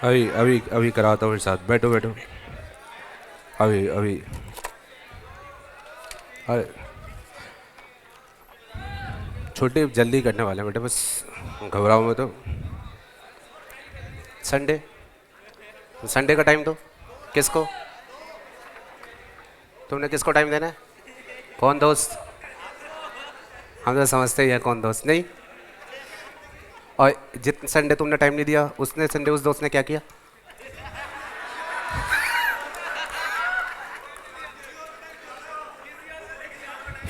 अभी अभी अभी कराता हूँ मेरे साथ, बैठो बैठो। अभी अभी। अरे छोटे जल्दी करने वाले हैं बेटा, बस घबराओ मत। तो संडे, संडे का टाइम दो। किसको? तुमने किसको टाइम देना है? कौन दोस्त? हम तो समझते ही हैं कौन दोस्त नहीं। और जितने संडे तुमने टाइम नहीं दिया, उसने संडे उस दोस्त ने क्या किया?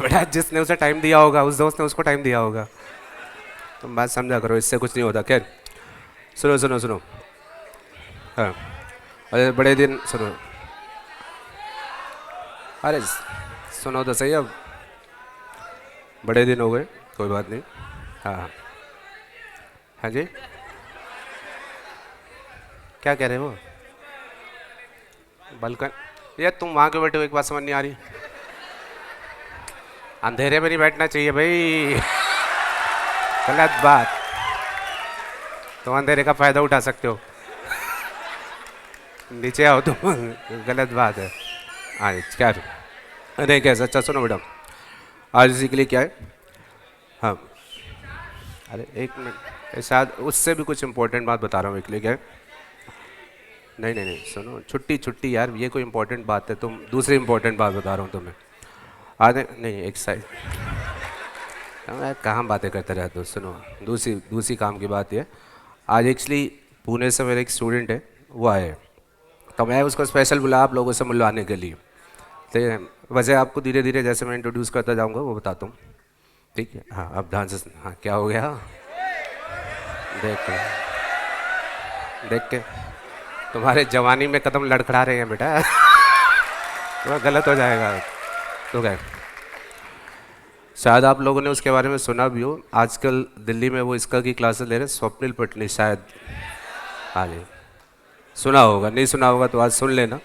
बेटा जिसने उसे टाइम दिया होगा, उस दोस्त ने उसको टाइम दिया होगा। तुम बात समझा करो, इससे कुछ नहीं होता। खैर सुनो सुनो सुनो। हाँ, अरे बड़े दिन सुनो। अरे सुनो तो सही अब। बड़े दिन हो गए, कोई बात नहीं। हाँ हाँ। हाँ जी, क्या कह रहे हो? बल्कन? यार तुम वहाँ क्यों बैठे हो, एक बात समझ नहीं आ रही। अंधेरे में नहीं बैठना चाहिए भाई। गलत बात। तुम अंधेरे का फायदा उठा सकते हो। नीचे आओ तुम। गलत बात है। हाँ क्या? नहीं कैसा? अच्छा सुनो मैडम, आज इसी के लिए क्या है। हाँ, अरे एक मिनट, शायद उससे भी कुछ इंपॉर्टेंट बात बता रहा हूँ एक लिए क्या है। नहीं नहीं नहीं सुनो, छुट्टी छुट्टी यार, ये कोई इंपॉर्टेंट बात है, तुम दूसरी इंपॉर्टेंट बात बता रहा हूँ तुम्हें। आज नहीं, एक साइड। मैं कहाँ बातें करते रहते हो, सुनो। दूसरी दूसरी काम की बात ये। आज एक्चुअली पुणे से मेरे एक स्टूडेंट है, वो आए। तो मैं उसको स्पेशल बुला आप लोगों से मिलवाने के लिए। तो वजह आपको धीरे धीरे जैसे मैं इंट्रोड्यूस करता जाऊँगा वो बताता हूँ। ठीक है? हाँ अब ध्यान से। हाँ क्या हो गया? देख के, देख के तुम्हारे जवानी में कदम लड़खड़ा रहे हैं बेटा। थोड़ा गलत हो जाएगा। तो क्या, शायद आप लोगों ने उसके बारे में सुना भी हो, आजकल दिल्ली में वो इसका की क्लासेस ले रहे हैं, स्वप्निल पटनी शायद। हाँ जी, सुना होगा, नहीं सुना होगा तो आज सुन लेना।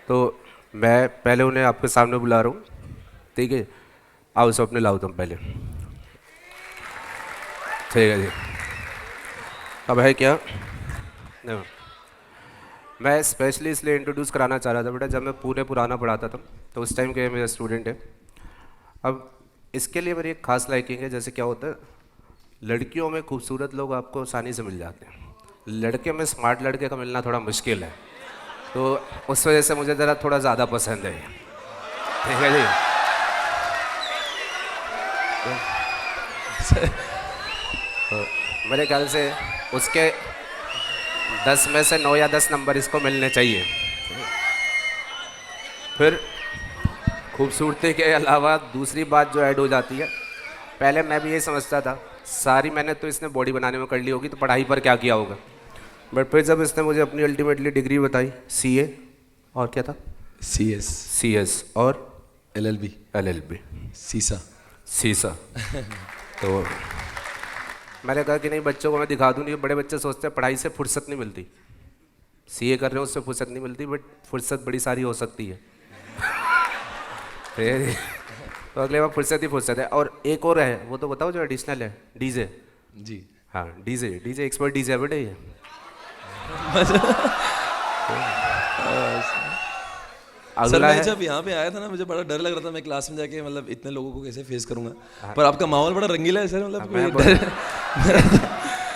तो मैं पहले उन्हें आपके सामने बुला रहा हूँ। ठीक है? आओ स्वप्निल, आओ तुम पहले। ठीक है जी। अब है क्या? नहीं, मैं स्पेशली इसलिए इंट्रोड्यूस कराना चाह रहा था बेटा, जब मैं पुणे पुराना पढ़ाता था तो उस टाइम के मेरा स्टूडेंट है। अब इसके लिए मेरी एक खास लाइकिंग है। जैसे क्या होता है, लड़कियों में खूबसूरत लोग आपको आसानी से मिल जाते हैं, लड़के में स्मार्ट लड़के का मिलना थोड़ा मुश्किल है। तो उस वजह से मुझे ज़रा थोड़ा ज़्यादा पसंद है। ठीक है जी? तो मेरे ख्याल से उसके 10 में से 9 या 10 नंबर इसको मिलने चाहिए। फिर खूबसूरती के अलावा दूसरी बात जो ऐड हो जाती है, पहले मैं भी यही समझता था सारी मेहनत तो इसने बॉडी बनाने में कर ली होगी, तो पढ़ाई पर क्या किया होगा। बट फिर जब इसने मुझे अपनी अल्टीमेटली डिग्री बताई, सीए और क्या था, CS सीएस और LLB एलएलबी, सीसा। सीसा। तो मैंने कहा कि नहीं, बच्चों को मैं दिखा दूँ। नहीं, बड़े बच्चे सोचते हैं पढ़ाई से फुर्सत नहीं मिलती, सीए कर रहे हो उससे फुर्सत नहीं मिलती, बट फुर्सत बड़ी सारी हो सकती है। तो अगले बार फुर्सत ही फुर्सत है। और एक और है, वो तो बताओ जो एडिशनल है, डीजे। जी। हाँ डीजे, डीजे एक्सपर्ट डीजे है बेटे ये। सर अगला मैं है, जब यहाँ पे आया था ना, मुझे बड़ा डर लग रहा था मैं क्लास में जाके मतलब इतने लोगों को कैसे फेस करूंगा। पर आपका माहौल बड़ा रंगीला है सर, मतलब मैं कोई डर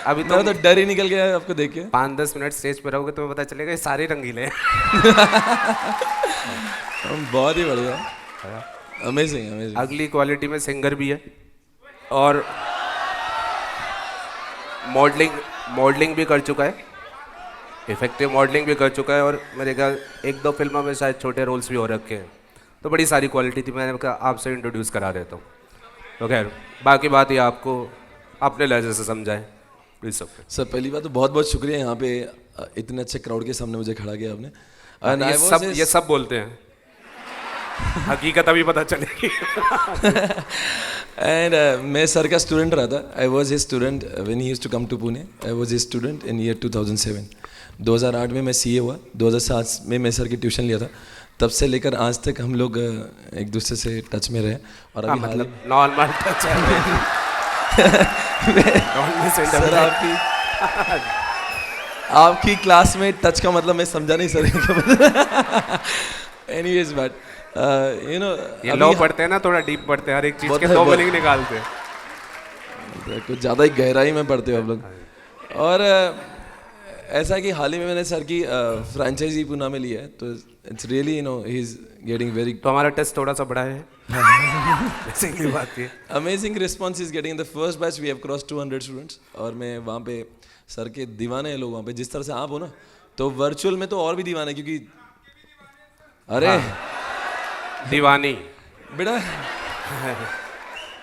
अभी मेरा तो तो डर ही निकल गया है आपको देख के। 5-10 मिनट स्टेज पर रहोगे तुम्हें पता चलेगा ये सारे रंगीले हैं। बहुत ही बढ़िया, अमेजिंग अमेजिंग। अगली क्वालिटी में सिंगर भी है और मॉडलिंग, मॉडलिंग भी कर चुका है, इफेक्टिव मॉडलिंग भी कर चुका है, और मेरे ख्याल 1-2 फिल्मों में शायद छोटे रोल्स भी हो रखे हैं। तो बड़ी सारी क्वालिटी थी, मैंने कहा आपसे इंट्रोड्यूस करा देता हूँ। तो खैर बाकी बात ये आपको अपने लहजे से समझाएं प्लीज। सब सर पहली बात तो बहुत बहुत शुक्रिया यहाँ पे इतने अच्छे क्राउड के सामने मुझे खड़ा किया आपने। And I was ये सब बोलते हैं, हकीकत अभी पता चलेगी। एंड मैं सर का स्टूडेंट रहा था। I was his student when he used to come to Pune. I was his student in year 2007। 2008 में मैं सीए हुआ, 2007 में मैं सर की ट्यूशन लिया था। तब से लेकर आज तक हम लोग एक दूसरे से टच में रहे। और अभी मतलब नॉर्मल टच है। सर आपकी आपकी क्लास में टच का मतलब मैं समझा नहीं sir. Anyways but you know ये लो पढ़ते हैं ना, थोड़ा डीप पढ़ते हैं, हर एक चीज बहुत के है, दो बहुत। मीनिंग निकालते हैं। कुछ ज़्यादा ही गहराई में पढ़ते हो आप लोग। और ऐसा है कि हाल ही में मैंने सर की फ्रेंचाइजी पुणे में ली है, तो it's really you know he is getting very तो हमारा टेस्ट थोड़ा सा बड़ा है। बेसिकली बात ये। Amazing response is getting the first batch we have cross 200 students. और मैं वहाँ पे सर के दीवाने हैं लोग वहाँ पे, जिस तरह से आप हो ना, तो वर्चुअल में तो और भी दीवाने, क्योंकि अरे दीवानी, बेटा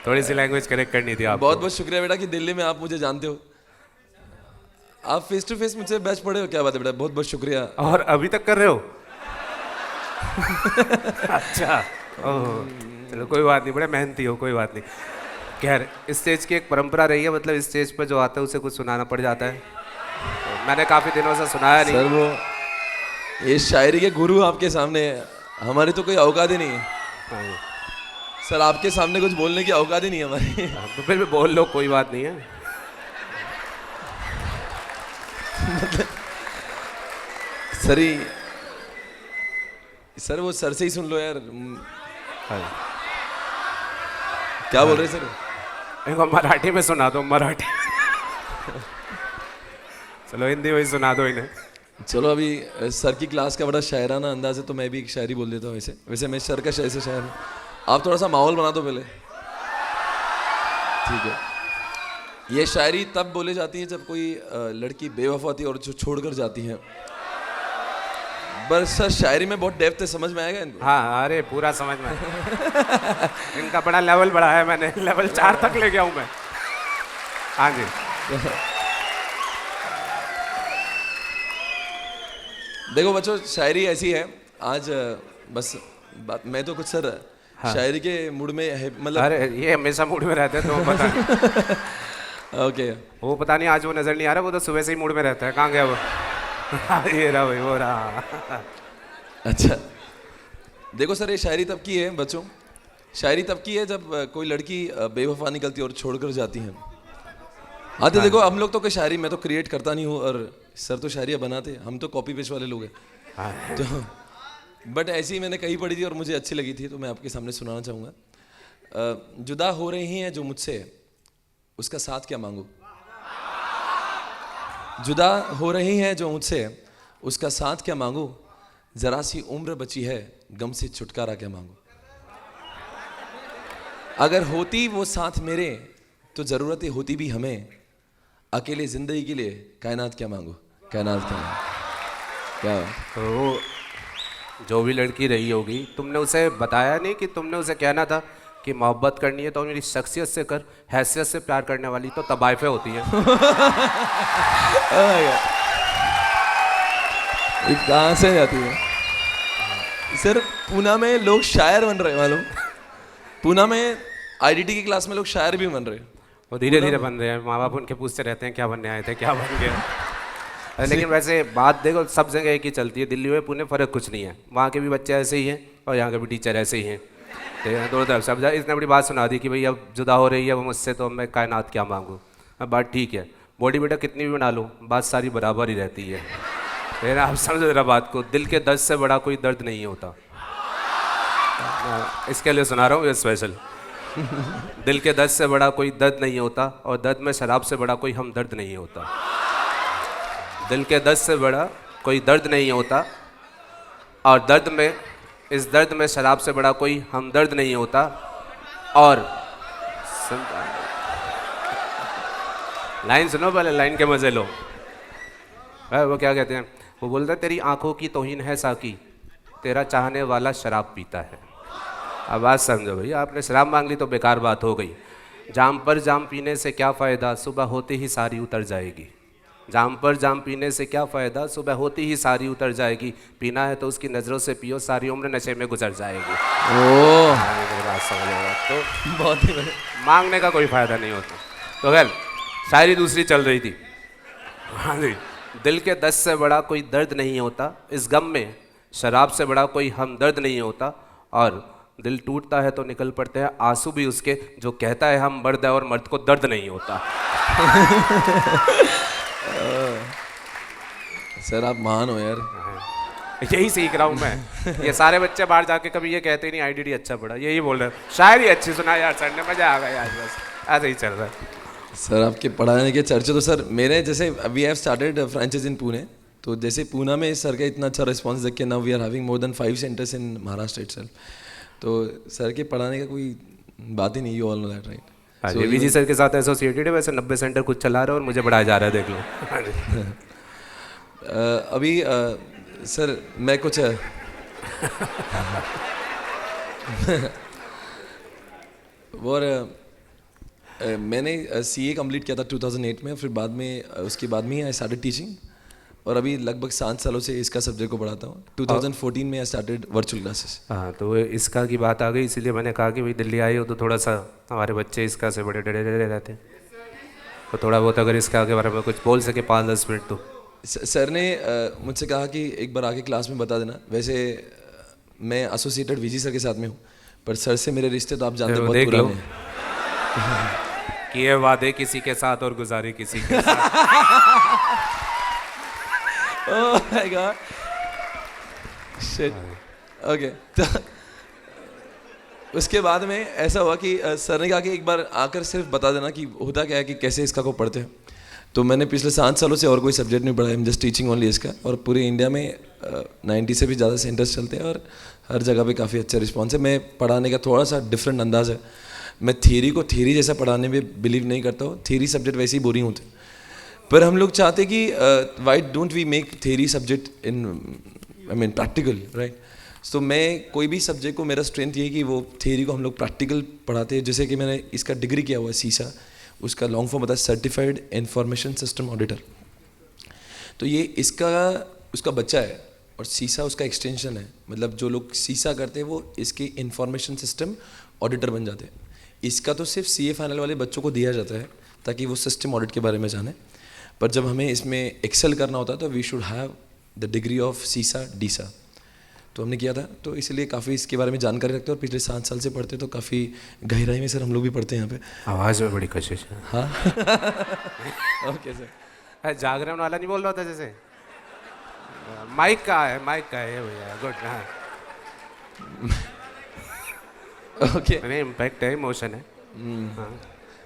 थोड़ी सी लैंग्वेज करेक्ट करनी थी आपको। बहुत बहुत शुक्रिया बेटा कि दिल्ली में आप मुझे जानते हो। आप फेस टू फेस मुझसे बैच पढ़े हो, क्या बात है बेटा, बहुत बहुत शुक्रिया। और अभी तक कर रहे हो? अच्छा, ओह, चलो कोई बात नहीं, बड़े मेहनती हो, कोई बात नहीं। खैर, इस स्टेज की एक परंपरा रही है, मतलब इस स्टेज पर जो आता है उसे कुछ सुनाना पड़ जाता है। तो मैंने काफ़ी दिनों से सुनाया नहीं। सर वो ये शायरी के गुरु आपके सामने है, हमारी तो कोई औकात ही नहीं है। हाँ, सर आपके सामने कुछ बोलने की औकात ही नहीं है हमारी। तो फिर भी बोल लो, कोई बात नहीं है। सर ही सर वो सर से ही सुन लो यार। हाँ। क्या बोल रहे सर? इनको मराठी में सुना दो, मराठी। चलो हिंदी में ही सुना दो इन्हें। चलो अभी सर की क्लास का बड़ा शायराना अंदाज है, तो मैं भी एक शायरी बोल देता हूँ। वैसे वैसे मैं सर का शायर से शायर हूँ। आप थोड़ा सा माहौल बना दो पहले, ठीक है? ये शायरी तब बोले जाती है जब कोई लड़की बेवफा होती है और जो छोड़कर जाती है। बस सर शायरी में बहुत डेप्थ है, समझ में आएगा इनको? हाँ, अरे पूरा समझ में आया। इनका बड़ा लेवल बढ़ा है मैंने, लेवल 4 तक ले गया हूँ मैं। हाँ जी। देखो बच्चों, शायरी ऐसी है आज बस बात, मैं तो कुछ सर हाँ। शायरी के मूड में है, मतलब अरे ये हमेशा मूड में रहते हैं, तो पता नहीं। ओके। वो पता नहीं आज वो नजर नहीं आ रहा, वो तो सुबह से ही मूड में रहता है। कहाँ गया वो? ये रहा भाई, वो रहा। अच्छा देखो सर, ये शायरी तब की है बच्चों, शायरी तब की है जब कोई लड़की बेवफा निकलती है और छोड़कर जाती है। हाँ तो देखो, हम लोग तो कोई शायरी मैं तो क्रिएट करता नहीं हूँ, और सर तो शायरियाँ बनाते, हम तो कॉपी पेस्ट वाले लोग हैं। तो बट ऐसी ही मैंने कहीं पढ़ी थी और मुझे अच्छी लगी थी, तो मैं आपके सामने सुनाना चाहूँगा। जुदा हो रही हैं जो मुझसे, उसका साथ क्या मांगू। जुदा हो रही हैं जो मुझसे, उसका साथ क्या मांगू। जरा सी उम्र बची है, गम से छुटकारा क्या मांगू। अगर होती वो साथ मेरे, तो ज़रूरतें होती भी हमें। अकेले जिंदगी के लिए कायनात क्या मांगू, कायनात क्या मांगू। क्या तो जो भी लड़की रही होगी, तुमने उसे बताया नहीं कि तुमने उसे कहना था कि मोहब्बत करनी है तो मेरी शख्सियत से कर, हैसियत से प्यार करने वाली तो तबाइफें होती हैं। ये कहाँ से जाती है सर? पूना में लोग शायर बन रहे हैं, मालूम? पूना में आईडीटी की क्लास में लोग शायर भी बन रहे हैं। वो धीरे धीरे बन रहे हैं, माँ बाप उनके पूछते रहते हैं क्या बनने आए थे, क्या बन गया। लेकिन वैसे बात देखो, सब जगह एक ही चलती है, दिल्ली में पुणे फ़र्क कुछ नहीं है। वहाँ के भी बच्चे ऐसे ही हैं और यहाँ के भी टीचर ऐसे ही हैं। दोनों तरफ सब इसने बड़ी बात सुना दी कि भाई अब जुदा हो रही है वो मुझसे, तो मैं कायनात क्या मांगूँ। अब बात ठीक है, बॉडी बेटा कितनी भी बना लो, बात सारी बराबर ही रहती है। लेकिन आप समझ रहे बात को, दिल के दर्द से बड़ा कोई दर्द नहीं होता। इसके लिए सुना रहा हूँ ये स्पेशल। दिल के दर्द से बड़ा कोई दर्द नहीं होता, और दर्द में शराब से बड़ा कोई हमदर्द नहीं होता। दिल के दर्द से बड़ा कोई दर्द नहीं होता, और दर्द में, इस दर्द में शराब से बड़ा कोई हमदर्द नहीं होता। और लाइन सुनो पहले, लाइन के मजे लो। वो क्या कहते हैं, वो बोलते हैं तेरी आंखों की तौहीन है साकी, तेरा चाहने वाला शराब पीता है। अब बात समझो भाई, आपने शराब मांग ली तो बेकार बात हो गई। जाम पर जाम पीने से क्या फ़ायदा, सुबह होते ही सारी उतर जाएगी। जाम पर जाम पीने से क्या फ़ायदा, सुबह होती ही सारी उतर जाएगी। पीना है तो उसकी नज़रों से पियो, सारी उम्र नशे में गुजर जाएगी। ओह बात समझेगा तो बहुत ही बढ़िया। मांगने का कोई फ़ायदा नहीं होता। तो खैर शायरी दूसरी चल रही थी। हाँ जी, दिल के दर्द से बड़ा कोई दर्द नहीं होता, इस गम में शराब से बड़ा कोई हमदर्द नहीं होता। और दिल टूटता है तो निकल पड़ते हैं आंसू भी उसके, जो कहता है हम मर्द है और मर्द को दर्द नहीं होता। सर आप महान हो यार। यही सीख रहा हूँ मैं। ये सारे बच्चे बाहर जाके कभी ये कहते ही नहीं आईडीडी अच्छा पढ़ा, यही बोल रहे हैं शायद ही अच्छी सुना यार सर ने, मजा आ गया यार, बस ऐसे ही चल रहा है। सर आपके पढ़ाने के चर्चे तो सर मेरे जैसे वी हैव स्टार्टेड फ्रेंचाइज इन पुणे, तो जैसे पूना में सर का इतना अच्छा रिस्पांस देख के now we are having more than 5 centres in Maharashtra itself. तो सर के पढ़ाने का कोई बात ही नहीं, you all know that right. अरे विजी सर के साथ एसोसिएटेड है, वैसे 90 सेंटर खुद चला रहे हो और मुझे बढ़ाया जा रहा है, देख लो। अभी सर मैं कुछ और मैंने सीए कंप्लीट किया था 2008 में, फिर बाद में उसके बाद में ही आई स्टार्टेड टीचिंग, और अभी लगभग 7 सालों से इसका सब्जेक्ट को पढ़ाता हूँ। 2014 में आई स्टार्टेड वर्चुअल क्लासेस। हाँ, तो इसका की बात आ गई, इसीलिए मैंने कहा कि भाई दिल्ली आए हो तो थोड़ा सा हमारे बच्चे इसका से बड़े डरे डरे रहते हैं, तो थोड़ा बहुत अगर इसका के बारे में कुछ बोल सके 5-10 मिनट तो। सर ने मुझसे कहा कि एक बार आके क्लास में बता देना। वैसे मैं एसोसिएटेड विजी सर के साथ में हूँ, पर सर से मेरे रिश्ते तो आप जानते हो बहुत पुराने हैं। किए वादे किसी के साथ और गुजारे किसी के साथ। Oh my God, shit. Okay, तो उसके बाद में ऐसा हुआ कि सर ने कहा कि एक बार आकर सिर्फ बता देना कि होता क्या है कि कैसे इसका को पढ़ते हैं। तो मैंने पिछले 7 सालों से और कोई सब्जेक्ट नहीं पढ़ा, जस्ट टीचिंग ओनली इसका, और पूरे इंडिया में 90 से भी ज़्यादा सेंटर्स चलते हैं और हर जगह पे काफ़ी अच्छा रिस्पॉन्स है। मैं पढ़ाने का थोड़ा सा डिफरेंट अंदाज़ है, मैं थ्योरी को थ्योरी जैसा पढ़ाने में बिलीव नहीं करता हूँ, थ्योरी सब्जेक्ट वैसे ही बोरिंग होते हैं, पर हम लोग चाहते कि why don't we make theory subject in I mean practical, right. तो मैं कोई भी सब्जेक्ट को, मेरा स्ट्रेंथ ये है कि वो थ्योरी को हम लोग प्रैक्टिकल पढ़ाते हैं। जैसे कि मैंने इसका डिग्री किया हुआ है सीसा, उसका लॉन्ग फॉर्म होता है सर्टिफाइड इंफॉर्मेशन सिस्टम ऑडिटर। तो ये इसका उसका बच्चा है और सीसा उसका एक्सटेंशन है, मतलब जो लोग सीसा करते हैं वो इसके इंफॉर्मेशन सिस्टम ऑडिटर बन जाते हैं। इसका तो सिर्फ सीए फाइनल वाले बच्चों को दिया जाता है ताकि वो सिस्टम ऑडिट के बारे में जाने, पर जब हमें इसमें एक्सेल करना होता है तो we should have the degree of CISA DISA. तो हमने किया था, तो इसलिए काफ़ी इसके बारे में जानकारी रखते हैं और पिछले 7 साल से पढ़ते, तो काफ़ी गहराई में सर हम लोग भी पढ़ते हैं यहाँ पे। आवाज़ में बड़ी कशिश है। हाँ ओके सर। जागरण वाला नहीं बोल रहा था जैसे, माइक का है, माइक का है भैया, गुड। हाँ ओके, नहीं इम्पैक्ट है, इमोशन है। हाँ।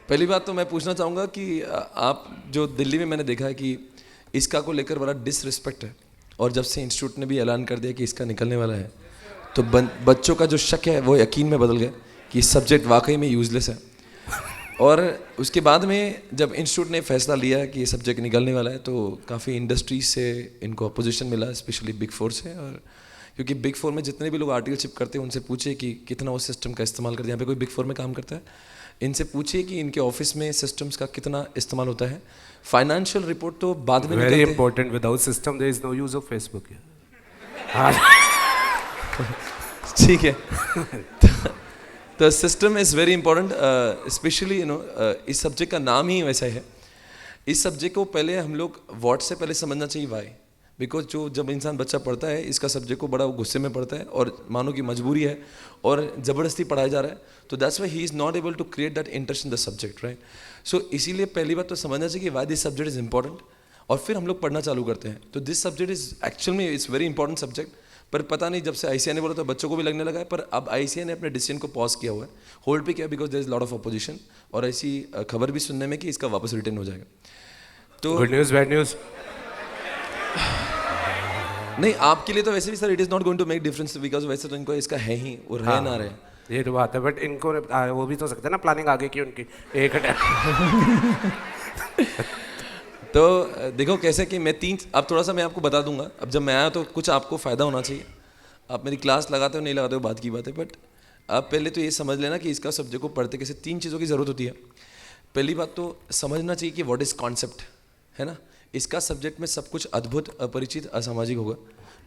पहली बात तो मैं पूछना चाहूँगा कि आप जो दिल्ली में मैंने देखा है कि इसका को लेकर बड़ा डिसरिस्पेक्ट है, और जब से इंस्टीट्यूट ने भी ऐलान कर दिया कि इसका निकलने वाला है, तो बच्चों का जो शक है वो यकीन में बदल गया कि सब्जेक्ट वाकई में यूजलेस है। और उसके बाद में जब इंस्टीट्यूट ने फैसला लिया कि ये सब्जेक्ट निकलने वाला है, तो काफ़ी इंडस्ट्रीज से इनको अपोजिशन मिला, स्पेशली बिग 4 से। और क्योंकि बिग 4 में जितने भी लोग आर्टिकलशिप करते हैं उनसे पूछे कि कितना वो सिस्टम का इस्तेमाल करते हैं। यहाँ पे कोई बिग 4 में काम करता है, इनसे पूछिए कि इनके ऑफिस में सिस्टम्स का कितना इस्तेमाल होता है। फाइनेंशियल रिपोर्ट तो बाद में very important, without system there is no use of Facebook. ठीक है। तो system is very important, specially you know इस सब्जेक्ट का नाम ही वैसा है। इस सब्जेक्ट को पहले हम लोग वर्ड से पहले समझना चाहिए वाई, बिकॉज जो जब इंसान बच्चा पढ़ता है इसका सब्जेक्ट को बड़ा गुस्से में पढ़ता है, और मानो कि मजबूरी है और ज़बरदस्ती पढ़ाया जा रहा है, तो that's why he is not able to create that interest in the subject, right. So इसीलिए पहली बात तो समझना चाहिए कि why this subject is important, और फिर हम लोग पढ़ना चालू करते हैं। तो दिस सब्जेक्ट इज़ एक्चुअल में इट्स वेरी इंपॉर्टेंट सब्जेक्ट, पर पता नहीं जब से आईसीआई ने बोला तो बच्चों को भी लगने लगा है, पर अब आईसीआई ने अपने डिसीजन को पॉज किया हुआ है, होल्ड पे किया, because there is lot of opposition, और ऐसी खबर भी सुनने में कि इसका वापस रिटर्न हो जाएगा। तो गुड न्यूज़ बैड न्यूज़ नहीं, आपके लिए तो वैसे भी sir it is not going to make difference, because वैसे तो इनको इसका है ही, वो रहे ना रहे। ये तो बात है, बट इनको वो भी तो सकते हैं ना प्लानिंग आगे की उनकी एक तो देखो कैसे कि मैं अब थोड़ा सा मैं आपको बता दूंगा। अब जब मैं आया तो कुछ आपको फ़ायदा होना चाहिए। आप मेरी क्लास लगाते हो नहीं लगाते हो बात की बात है, बट आप पहले तो ये समझ लेना कि इसका सब्जेक्ट को पढ़ते कैसे 3 चीज़ों की ज़रूरत होती है। पहली बात तो समझना चाहिए कि व्हाट इज़ कॉन्सेप्ट, है ना। इसका सब्जेक्ट में सब कुछ अद्भुत, अपरिचित, असामाजिक होगा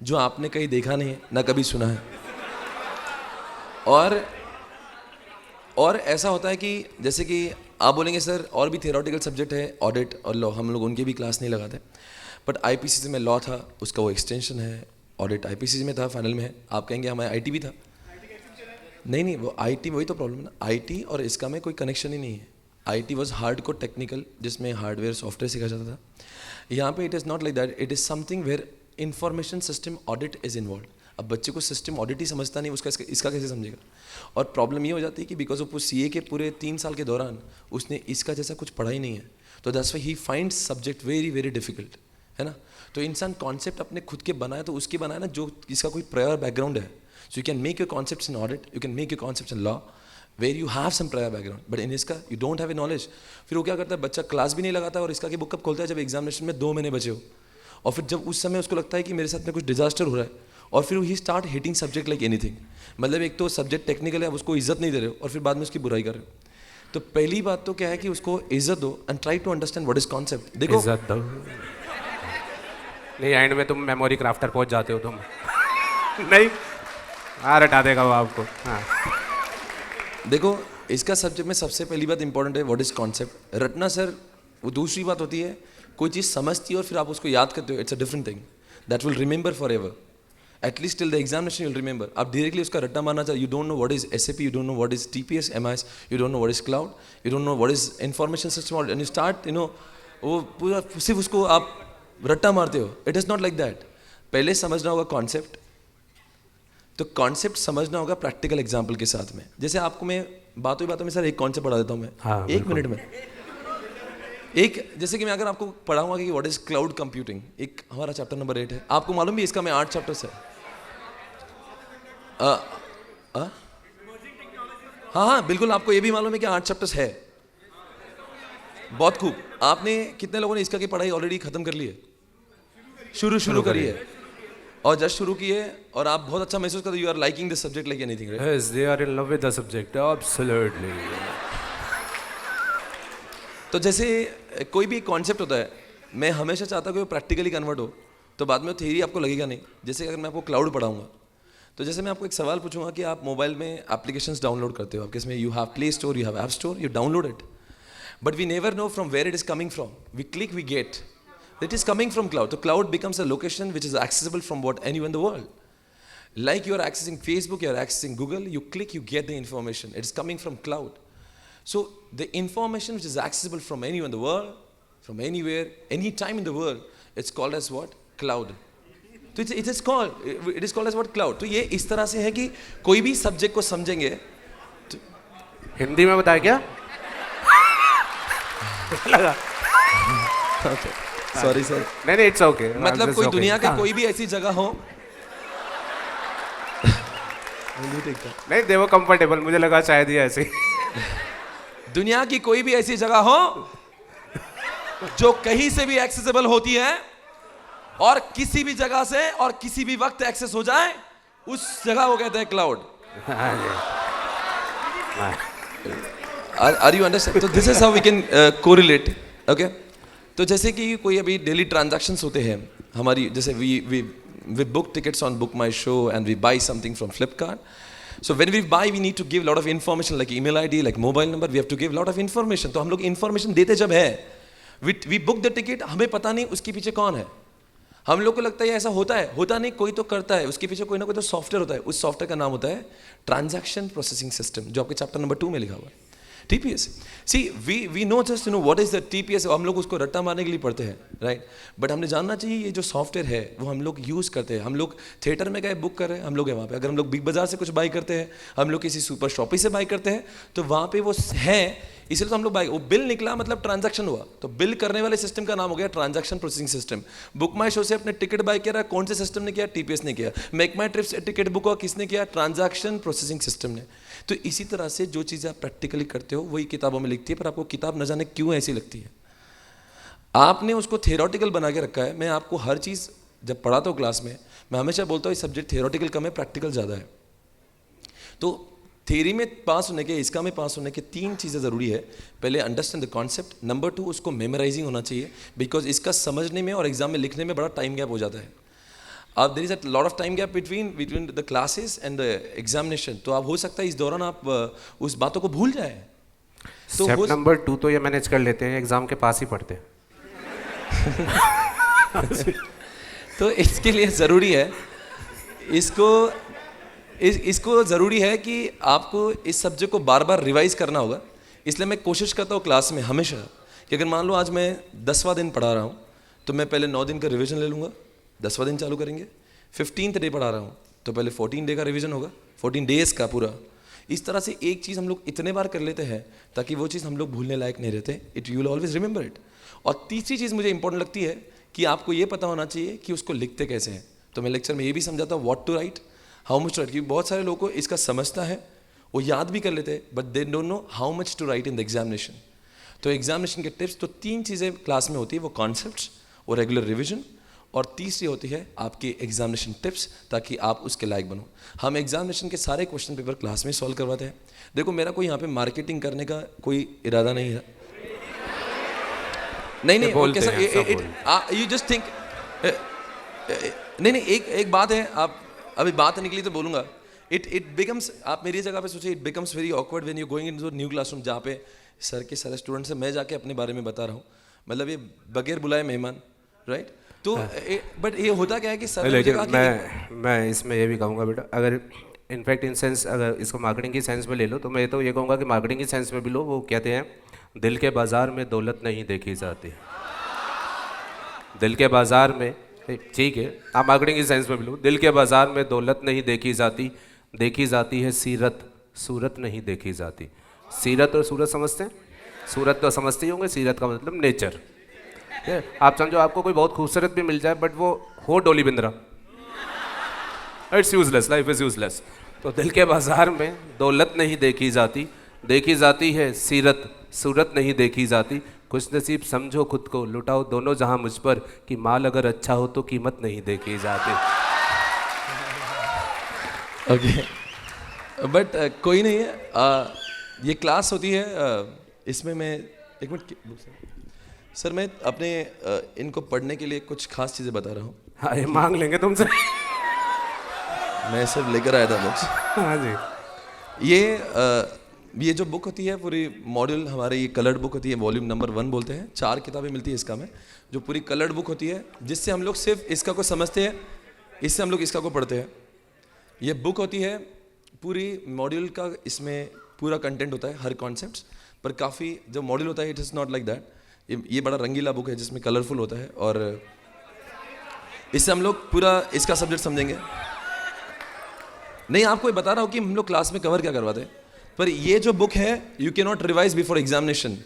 जो आपने कहीं देखा नहीं है ना कभी सुना है। और ऐसा होता है कि जैसे कि आप बोलेंगे सर और भी थियोरेटिकल सब्जेक्ट है, ऑडिट और लॉ, हम लोग उनके भी क्लास नहीं लगाते, बट आईपीसीसी में लॉ था, उसका वो एक्सटेंशन है। ऑडिट आईपीसीसी में था, फाइनल में है। आप कहेंगे हमारे आईटी भी था, नहीं वो आईटी, वही तो प्रॉब्लम है ना, आईटी और इसका में कोई कनेक्शन ही नहीं है। IT वॉज हार्ड को टेक्निकल, जिसमें हार्डवेयर सॉफ्टवेयर सिखाया जाता था. यहाँ पे it is not like that, it is something where information system audit is involve. अब बच्चे को सिस्टम ऑडिट ही समझता नहीं, उसका इसका कैसे समझेगा. और प्रॉब्लम ये हो जाती है कि बिकॉज ऑफ CA के पूरे 3 साल के दौरान उसने इसका जैसा कुछ पढ़ा ही नहीं है, तो that's why he finds subject very very difficult, है ना. तो इंसान कॉन्सेप्ट अपने खुद के बनाए, तो उसके बनाए ना जो इसका कोई प्रायर बैकग्राउंड है. So you can make your concepts in audit, you can make your concepts in law where you have some prior background, but in इसका you don't have a knowledge. फिर वो क्या करता है, बच्चा क्लास भी नहीं लगाता और इसका की बुक कब खोलता है, जब एग्जामिनेशन में 2 महीने बचे हो. और फिर जब उस समय उसको लगता है कि मेरे साथ में कुछ डिजास्टर हो रहा है, और फिर he start hitting subject like anything. मतलब एक तो सब्जेक्ट टेक्निकल है, उसको इज्जत नहीं दे रहे हो, और फिर बाद में उसकी बुराई कर रहे हो. तो पहली बात तो क्या है कि उसको इज्जत दो and try to understand what is concept. देखो इज्जत दो. नहीं, एंड में तुम मेमोरी क्राफ्टर पहुंच जाते हो तुम. नहीं, रटा देगा वो आपको. हाँ, देखो इसका सब्जेक्ट में सबसे पहली बात इंपॉर्टेंट है व्हाट इज कॉन्सेप्ट. रटना सर वो दूसरी बात होती है, कोई चीज़ समझती है और फिर आप उसको याद करते हो, it's a different thing that will remember for ever. At least till the examination you'll remember. आप डायरेक्टली उसका रट्टा मारना चाहिए. You don't know what is SAP, you don't know what is TPS MIS, you don't know what is cloud, you don't know what is information system, and you start वो पूरा सिर्फ उसको आप रट्टा मारते हो. It is not like that. पहले समझना होगा कॉन्सेप्ट. तो कॉन्सेप्ट समझना होगा प्रैक्टिकल एग्जाम्पल के साथ में. जैसे आपको मैं बातों में सर एक कॉन्सेप्ट पढ़ा देता हूँ मैं. हाँ, 1 मिनट में एक, जैसे कि मैं अगर आपको पढ़ाऊंगा कि व्हाट इज क्लाउड कंप्यूटिंग, एक हमारा चैप्टर नंबर 8 है. आपको मालूम भी इसका में 8 चैप्टर्स है. हाँ बिल्कुल, आपको ये भी मालूम है कि 8 चैप्टर्स है. बहुत खूब. आपने कितने लोगों ने इसका की पढ़ाई ऑलरेडी खत्म कर ली है? शुरू करी है, और जस्ट शुरू की है, और आप बहुत अच्छा महसूस करते हो. You are liking this subject like anything, right? yes, they are in love with the subject, absolutely. तो जैसे कोई भी कॉन्सेप्ट होता है, मैं हमेशा चाहता हूँ कि वो प्रैक्टिकली कन्वर्ट हो, तो बाद में थ्योरी आपको लगेगा नहीं. जैसे अगर मैं आपको क्लाउड पढ़ाऊंगा, तो जैसे मैं आपको एक सवाल पूछूंगा कि आप मोबाइल में एप्लीकेशंस डाउनलोड करते हो, आपके इसमें you have play store, you have app store, you download it, but we never know from where it is coming from. We click, we get. It is coming from cloud. So cloud becomes a location which is accessible from anywhere in the world. Like you are accessing Facebook, you are accessing Google, you click, you get the information. It is coming from cloud. So the information which is accessible from anywhere in the world, from anywhere, any time in the world, it's called as what? Cloud. So it is called as what? Cloud. तो ये इस तरह से है कि कोई भी subject को समझेंगे. हिंदी में बताया क्या? लगा. Okay. Sorry sir. नहीं, इट्स ओके. मतलब कोई दुनिया के कोई भी ऐसी जगह हो. नहीं, दे वो कंफर्टेबल, मुझे लगा शायद ही ऐसे. दुनिया की कोई भी ऐसी जगह हो जो कहीं से भी एक्सेसिबल होती है, और किसी भी जगह से और किसी भी वक्त एक्सेस हो जाए, उस जगह को कहते हैं क्लाउड. Are you understand? तो this is how we can correlate. Okay. तो जैसे कि कोई अभी डेली ट्रांजैक्शंस होते हैं हमारी, जैसे we book tickets on Book My Show and we buy something from Flipkart. So when we buy we need to give lot of information like email ID, like mobile number. We have to give lot of information. तो हम लोग information देते जब है, we book the ticket, हमें पता नहीं उसके पीछे कौन है. हम लोग को लगता है ऐसा होता नहीं, कोई तो करता है, उसके पीछे कोई ना कोई तो सॉफ्टवेयर होता है. उस सॉफ्टवेयर का नाम होता है ट्रांजैक्शन प्रोसेसिंग सिस्टम, जो आपके चैप्टर नंबर 2 में लिखा हुआ है, TPS. See, we know just what is the TPS. हम लोग उसको रट्टा मारने के लिए पढ़ते हैं, राइट? बट हमने जानना चाहिए ये जो सॉफ्टवेयर है वो हम लोग यूज़ करते हैं. हम लोग थिएटर में गए, बुक कर रहे हैं, हम लोग हैं वहाँ पे. अगर हम लोग बिग बाजार से कुछ बाई करते हैं, हम लोग किसी सुपर शॉपी से बाई करते हैं, तो वहाँ पे वो है, इसलिए तो हम लोग बाई. वो बिल निकला मतलब ट्रांजैक्शन हुआ, तो बिल करने वाले सिस्टम का नाम हो गया transaction processing system. Book My show से अपने टिकट बाई किया, कौन से सिस्टम ने किया? TPS ने किया. मेक माई ट्रिप से टिकट बुक हुआ, किसने किया? ट्रांजैक्शन प्रोसेसिंग सिस्टम ने. तो इसी तरह से जो चीज़ें आप प्रैक्टिकली करते हो वही किताबों में लिखती है, पर आपको किताब न जाने क्यों ऐसी लगती है. आपने उसको थियोरेटिकल बना के रखा है. मैं आपको हर चीज़ जब पढ़ाता हूँ क्लास में, मैं हमेशा बोलता हूँ ये सब्जेक्ट थियोरेटिकल कम है, प्रैक्टिकल ज़्यादा है. तो थियरी में पास होने के, इसका में पास होने के 3 चीज़ें ज़रूरी है. पहले अंडरस्टैंड द कॉन्सेप्ट. नंबर 2, उसको मेमोराइजिंग होना चाहिए, बिकॉज इसका समझने में और एग्जाम में लिखने में बड़ा टाइम गैप हो जाता है. अब there is a lot of time gap between the classes and the examination. तो आप हो सकता है इस दौरान आप उस बातों को भूल जाए. तो स्टेप नंबर 2 तो ये मैनेज कर लेते हैं, एग्जाम के पास ही पढ़ते हैं. तो इसके लिए ज़रूरी है, इसको ज़रूरी है कि आपको इस सब्जेक्ट को बार बार रिवाइज करना होगा. इसलिए मैं कोशिश करता हूँ क्लास में हमेशा कि अगर मान लो आज मैं 10वां दिन पढ़ा रहा हूँ तो मैं पहले 9 दिन का रिवीजन ले लूँगा, 10वां दिन चालू करेंगे। 15th डे पढ़ा रहा हूँ तो पहले 14 डे का रिवीजन होगा, 14 डेज का पूरा। इस तरह से एक चीज़ हम लोग इतने बार कर लेते हैं ताकि वो चीज़ हम लोग भूलने लायक नहीं रहते, it you will always remember it. और तीसरी चीज़ मुझे इंपॉर्टेंट लगती है कि आपको ये पता होना चाहिए कि उसको लिखते कैसे हैं। तो मैं लेक्चर में ये भी समझाता हूँ what to write, how much to write, क्योंकि बहुत सारे लोगों को इसका समझता है, वो याद भी कर लेते हैं, but they don't know how much to write in the examination. तो एग्जामिनेशन के टिप्स तो 3 चीज़ें क्लास में होती है, वो कॉन्सेप्ट्स, वो रेगुलर रिविजन, और तीसरी होती है आपकी एग्जामिनेशन टिप्स, ताकि आप उसके लायक बनो। हम एग्जामिनेशन के सारे क्वेश्चन पेपर क्लास में सॉल्व करवाते हैं। देखो मेरा कोई यहाँ पे मार्केटिंग करने का कोई इरादा नहीं है, नहीं कैसा, यू जस्ट थिंक, नहीं एक बात है, आप अभी बात निकली तो बोलूँगा, इट बिकम्स, आप मेरी जगह पे सोचिए, it becomes very awkward when you going into new classroom जहाँ पे सर के सारे स्टूडेंट्स से मैं जाके अपने बारे में बता रहा हूँ, मतलब ये बगैर बुलाए मेहमान, राइट। तो बट ये होता क्या है कि सर, लेकिन मैं इसमें ये भी कहूँगा बेटा, अगर इनफैक्ट इन सेंस अगर इसको मार्केटिंग की सेंस में ले लो तो मैं तो ये कहूँगा कि मार्केटिंग की सेंस में भी लो। वो कहते हैं दिल के बाज़ार में दौलत नहीं देखी जाती, दिल के बाज़ार में, ठीक है आप मार्केटिंग की सेंस में भी लो, दिल के बाज़ार में दौलत नहीं देखी जाती, देखी जाती है सीरत, सूरत नहीं देखी जाती। सीरत और सूरत समझते हैं? सूरत तो समझते ही होंगे, सीरत का मतलब नेचर। आप समझो आपको कोई बहुत खूबसूरत भी मिल जाए बट वो हो डोली Bindra, it's useless, life is useless. तो दिल के बाज़ार में दौलत नहीं देखी जाती, देखी जाती है सीरत, सूरत नहीं देखी जाती। खुश नसीब समझो खुद को, लुटाओ दोनों जहां मुझ पर, कि माल अगर अच्छा हो तो कीमत नहीं देखी जाती। ओके बट कोई नहीं है, ये क्लास होती है, इसमें मैं एक मिनट सर, मैं अपने इनको पढ़ने के लिए कुछ खास चीज़ें बता रहा हूँ। हाँ ये मांग लेंगे तुमसे। मैं सब लेकर आया था बुक्स। हाँ जी। ये जो बुक होती है पूरी मॉड्यूल, हमारे ये कलर्ड बुक होती है, वॉल्यूम नंबर 1 बोलते हैं, 4 किताबें मिलती है इसका में, जो पूरी कलर्ड बुक होती है, जिससे हम लोग सिर्फ इसका को समझते हैं, इससे हम लोग इसका को पढ़ते हैं। ये बुक होती है पूरी मॉड्यूल का, इसमें पूरा कंटेंट होता है, हर कॉन्सेप्ट पर काफ़ी जो मॉड्यूल होता है, it is not like that. ये बड़ा रंगीला बुक है जिसमें कलरफुल होता है, और इससे हम लोग पूरा इसका सब्जेक्ट समझेंगे। नहीं, आपको ये बता रहा हूँ कि हम लोग क्लास में कवर क्या करवाते हैं, पर ये जो बुक है you can not revise before examination.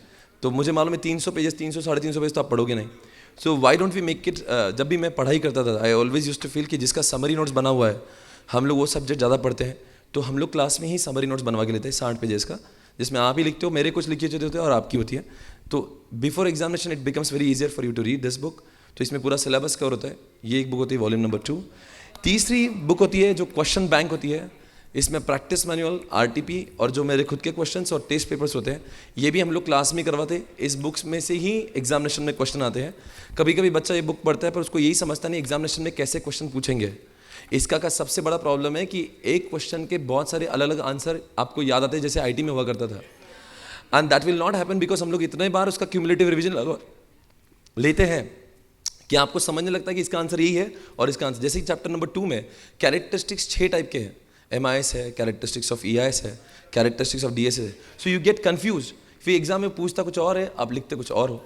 तो मुझे मालूम है 300 पेजेस, 300 साढ़े 300 पेज तो आप पढ़ोगे नहीं। So why don't we make it, जब भी मैं पढ़ाई करता था I always used to feel कि जिसका समरी नोट्स बना हुआ है, हम लोग वो सब्जेक्ट ज़्यादा पढ़ते हैं, तो हम लोग क्लास में ही समरी नोट्स बनवा के लेते हैं 60 पेजेस का, जिसमें आप ही लिखते हो, मेरे कुछ लिखे होते हैं और आपकी होती है। तो before examination it becomes very easier for you to read this book. तो इसमें पूरा सिलेबस कवर होता है। ये एक बुक होती है वॉल्यूम नंबर 2। तीसरी बुक होती है जो क्वेश्चन बैंक होती है, इसमें प्रैक्टिस मैनुअल, आरटीपी और जो मेरे खुद के क्वेश्चंस और टेस्ट पेपर्स होते हैं, ये भी हम लोग क्लास में करवाते हैं। इस बुक्स में से ही एग्जामिनेशन में क्वेश्चन आते हैं। कभी कभी बच्चा ये बुक पढ़ता है पर उसको यही समझता नहीं एग्जामिनेशन में कैसे क्वेश्चन पूछेंगे। इसका का सबसे बड़ा प्रॉब्लम है कि एक क्वेश्चन के बहुत सारे अलग अलग आंसर आपको याद आते हैं, जैसे आईटी में हुआ करता था। And that will not happen because हम लोग इतने बार उसका क्यूमुलेटिव रिविजन लेते हैं कि आपको समझने लगता है कि इसका आंसर यही है और इसका आंसर, जैसे कि चैप्टर नंबर 2 में कैरेक्टरिस्टिक्स 6 टाइप के हैं, MIS है, कैरेक्टरिस्टिक्स ऑफ EIS है, कैरेक्टरिस्टिक्स ऑफ DSS है। सो यू गेट कन्फ्यूज, फिर एग्जाम में पूछता कुछ और है, आप लिखते कुछ और हो।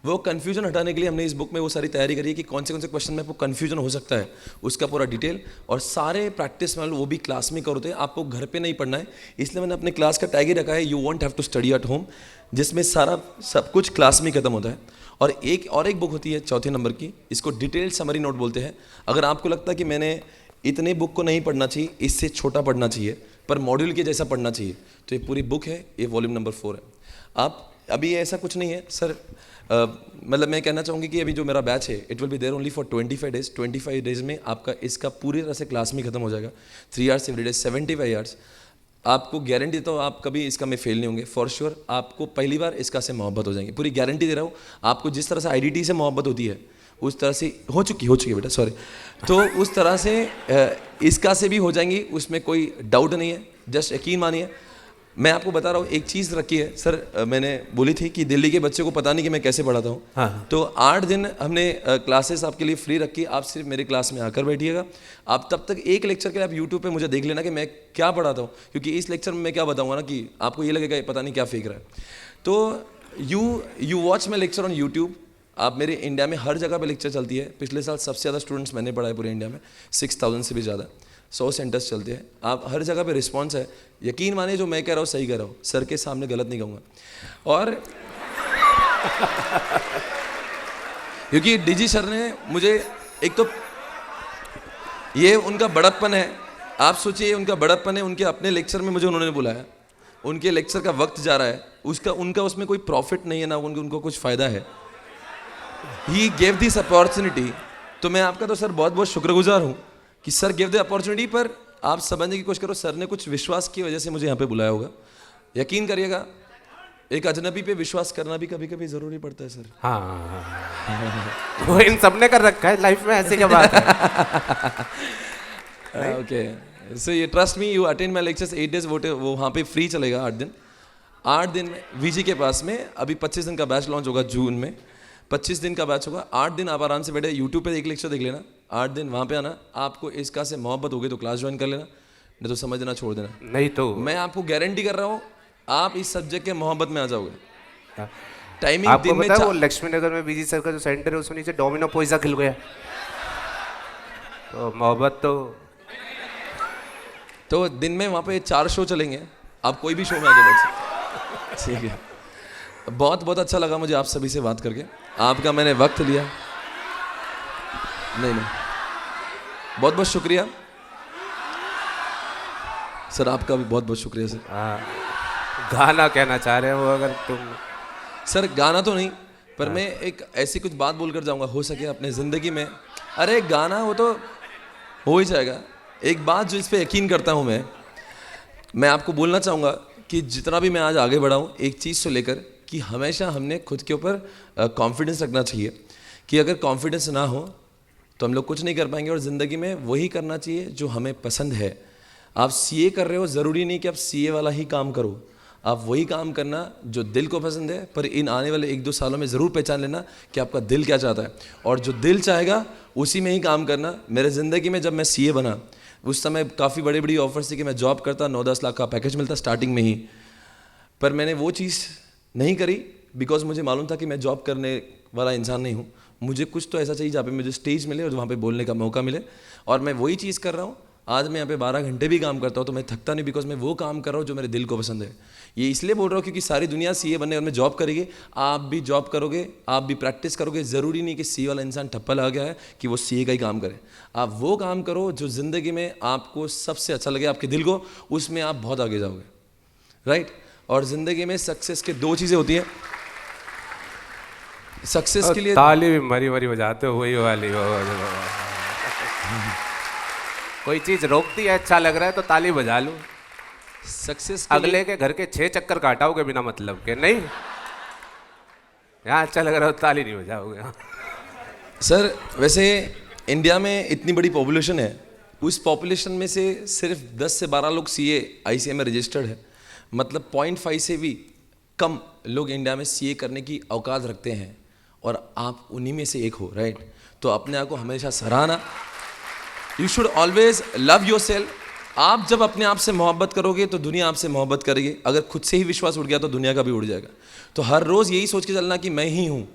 वो कन्फ्यूजन हटाने के लिए हमने इस बुक में वो सारी तैयारी करी है कि कौन से क्वेश्चन में आपको कन्फ्यूजन हो सकता है, उसका पूरा डिटेल और सारे प्रैक्टिस में वो भी क्लास में करते हैं, आपको घर पे नहीं पढ़ना है। इसलिए मैंने अपने क्लास का टैग ही रखा है, you won't have to study at home, जिसमें सारा सब कुछ क्लास में खत्म होता है। और एक बुक होती है 4थे नंबर की, इसको डिटेल्ड समरी नोट बोलते हैं। अगर आपको लगता है कि मैंने इतने बुक को नहीं पढ़ना चाहिए, इससे छोटा पढ़ना चाहिए पर मॉड्यूल के जैसा पढ़ना चाहिए, तो ये पूरी बुक है, ये वॉल्यूम नंबर 4 है। आप अभी ऐसा कुछ नहीं है सर, मतलब मैं कहना चाहूँगी कि अभी जो मेरा बैच है it will be there only for 25 days. 25 days में आपका इसका पूरी तरह से क्लास में खत्म हो जाएगा। 3 आवर्स एवरी डे, 75 आवर्स। आपको गारंटी देता हूँ आप कभी इसका में फेल नहीं होंगे फॉर श्योर। आपको पहली बार इसका से मोहब्बत हो जाएंगी, पूरी गारंटी दे रहा हूँ। आपको जिस तरह से IDT से मोहब्बत होती है उस तरह से हो चुकी है बेटा, सॉरी, तो उस तरह से इसका से भी हो जाएंगी, उसमें कोई डाउट नहीं है। जस्ट यकीन मानिए, मैं आपको बता रहा हूँ एक चीज़ रखी है सर, मैंने बोली थी कि दिल्ली के बच्चे को पता नहीं कि मैं कैसे पढ़ाता हूँ। हाँ। तो 8 दिन हमने क्लासेस आपके लिए फ्री रखी, आप सिर्फ मेरी क्लास में आकर बैठिएगा। आप तब तक एक लेक्चर के लिए आप यूट्यूब पे मुझे देख लेना कि मैं क्या पढ़ाता हूँ, क्योंकि इस लेक्चर में मैं क्या बताऊँगा ना कि आपको ये लगेगा पता नहीं क्या फेंक रहा है। तो you watch my lecture on YouTube. आप मेरे इंडिया में हर जगह पे लेक्चर चलती है। पिछले साल सबसे ज़्यादा स्टूडेंट्स मैंने पढ़ाए पूरे इंडिया में, 6000 से भी ज़्यादा, 100 सेंटर्स चलते हैं। आप हर जगह पे रिस्पांस है। यकीन मानिए जो मैं कह रहा हूँ सही कह रहा हूँ, सर के सामने गलत नहीं कहूँगा। और क्योंकि डीजी सर ने मुझे, एक तो ये उनका बड़प्पन है, आप सोचिए उनका बड़प्पन है, उनके अपने लेक्चर में मुझे उन्होंने बुलाया, उनके लेक्चर का वक्त जा रहा है, उनका उसमें कोई प्रॉफिट नहीं है ना उनको कुछ फ़ायदा है। He gave this opportunity. तो मैं आपका तो सर बहुत बहुत शुक्रगुजार हूँ कि सर गिव द अपॉर्चुनिटी, पर आप समझने की कोशिश करो, सर ने कुछ विश्वास की वजह से मुझे यहाँ पे बुलाया होगा। यकीन करिएगा, एक अजनबी पे विश्वास करना भी कभी कभी ज़रूरी पड़ता है सर। हाँ, वो इन सबने कर रखा है लाइफ में, ऐसी क्या बात है। ओके, सो ये trust me, you attend my lectures 8 days, वो वहाँ पे फ्री चलेगा 8 दिन। 8 दिन में वीजी के पास में अभी 25 दिन का बैच लॉन्च होगा जून में, 25 दिन का बैच होगा। 8 दिन आप आराम से बैठे यूट्यूब पे एक लेक्चर देख लेना, 8 दिन वहाँ पे आना। आपको इसका से मोहब्बत हो गई तो क्लास ज्वाइन कर लेना, नहीं तो समझना छोड़ देना। नहीं तो मैं आपको गारंटी कर रहा हूँ आप इस सब्जेक्ट के मोहब्बत में आ जाओगे। टाइमिंग आपको दिन में पता है वो लक्ष्मी नगर में बीजी सर का जो सेंटर है उसमें नीचे डोमिनो पिज़्ज़ा खिल गया, तो मोहब्बत तो दिन में वहाँ पे 4 शो चलेंगे, आप कोई भी शो में आके बैठ सकते। ठीक है, बहुत बहुत अच्छा लगा मुझे आप सभी से बात करके, आपका मैंने वक्त लिया। नहीं बहुत बहुत शुक्रिया सर, आपका भी बहुत बहुत शुक्रिया सर। गाना कहना चाह रहे हो अगर तुम? सर गाना तो नहीं, पर मैं एक ऐसी कुछ बात बोलकर जाऊंगा, हो सके अपने ज़िंदगी में। अरे गाना वो तो हो ही जाएगा। एक बात जो इस पे यकीन करता हूँ मैं आपको बोलना चाहूँगा कि जितना भी मैं आज आगे बढ़ा हूँ, एक चीज़ से लेकर कि हमेशा हमने खुद के ऊपर कॉन्फिडेंस रखना चाहिए कि अगर कॉन्फिडेंस ना हो तो हम लोग कुछ नहीं कर पाएंगे, और ज़िंदगी में वही करना चाहिए जो हमें पसंद है। आप सीए कर रहे हो, ज़रूरी नहीं कि आप सीए वाला ही काम करो, आप वही काम करना जो दिल को पसंद है। पर इन आने वाले 1-2 सालों में ज़रूर पहचान लेना कि आपका दिल क्या चाहता है, और जो दिल चाहेगा उसी में ही काम करना। मेरे ज़िंदगी में जब मैं सीए बना उस समय काफ़ी बड़ी बड़ी ऑफर्स थी कि मैं जॉब करता, 9-10 लाख का पैकेज मिलता स्टार्टिंग में ही, पर मैंने वो चीज़ नहीं करी बिकॉज मुझे मालूम था कि मैं जॉब करने वाला इंसान नहीं हूँ। मुझे कुछ तो ऐसा चाहिए जहाँ पे मुझे स्टेज मिले और वहाँ पे बोलने का मौका मिले, और मैं वही चीज़ कर रहा हूँ। आज मैं यहाँ पे 12 घंटे भी काम करता हूँ तो मैं थकता नहीं, बिकॉज मैं वो काम कर रहा हूँ जो मेरे दिल को पसंद है। ये इसलिए बोल रहा हूँ क्योंकि सारी दुनिया सीए बनने और में जॉब करेगी, आप भी जॉब करोगे, आप भी प्रैक्टिस करोगे। ज़रूरी नहीं कि सीए वाला इंसान ठप्पा लगा गया है कि वो सीए का ही काम करे। आप वो काम करो जो ज़िंदगी में आपको सबसे अच्छा लगे, आपके दिल को, उसमें आप बहुत आगे जाओगे, राइट। और ज़िंदगी में सक्सेस के 2 चीज़ें होती हैं। सक्सेस के लिए ताली भी मरी मरी बजाते हो, वही वाली कोई चीज़ रोकती है, अच्छा लग रहा है तो ताली बजा लो। सक्सेस अगले के घर के 6 चक्कर काटाओगे बिना मतलब के, नहीं यहाँ अच्छा लग रहा हो ताली नहीं बजाओगे। सर वैसे इंडिया में इतनी बड़ी पॉपुलेशन है, उस पॉपुलेशन में से सिर्फ 10 से 12 लोग सीए आईसीए में रजिस्टर्ड है। मतलब 0.5 से भी कम लोग इंडिया में सीए करने की औकात रखते हैं, और आप उन्हीं में से एक हो, राइट। तो अपने आप को हमेशा सराहना। You should always love your self. आप जब अपने आप से मोहब्बत करोगे तो दुनिया आपसे मोहब्बत करेगी। अगर खुद से ही विश्वास उड़ गया तो दुनिया का भी उड़ जाएगा। तो हर रोज़ यही सोच के चलना कि मैं ही हूँ,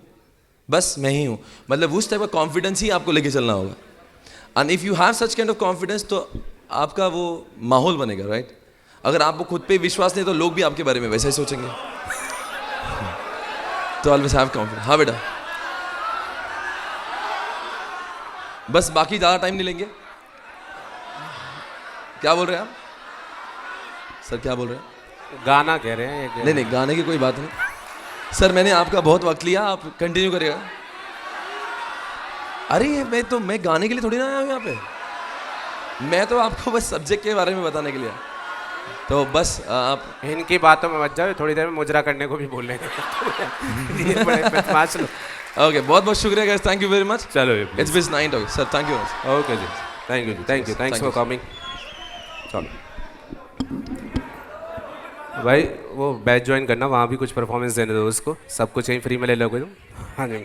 बस मैं ही हूँ। मतलब उस टाइप का कॉन्फिडेंस ही आपको लेके चलना होगा। And if you have such kind of confidence तो आपका वो माहौल बनेगा, राइट। अगर आपको खुद पे विश्वास नहीं तो लोग भी आपके बारे में वैसे ही सोचेंगे। तो ऑलवेज हैव कॉन्फिडेंस। हाँ बेटा, बस बाकी ज़्यादा टाइम नहीं लेंगे। क्या बोल रहे हैं आप सर, क्या बोल रहे हैं? गाना कह रहे हैं। नहीं गाने की कोई बात नहीं सर, मैंने आपका बहुत वक्त लिया, आप कंटिन्यू करिएगा। अरे मैं गाने के लिए थोड़ी ना आया हूँ यहाँ पे, मैं तो आपको बस सब्जेक्ट के बारे में बताने के लिए। तो बस आप इनकी बातों में मत जाओ, थोड़ी देर में मुजरा करने को भी बोलेंगे। ओके, बहुत बहुत शुक्रिया guys, thank you very much. चलो it's been 9 o'clock sir, thank you. Okay जी, thank you, thanks for coming. चलो भाई वो बैच ज्वाइन करना, वहाँ भी कुछ परफॉर्मेंस देने दो उसको, सब कुछ यहीं फ्री में ले लोगे तुम। हाँ जी।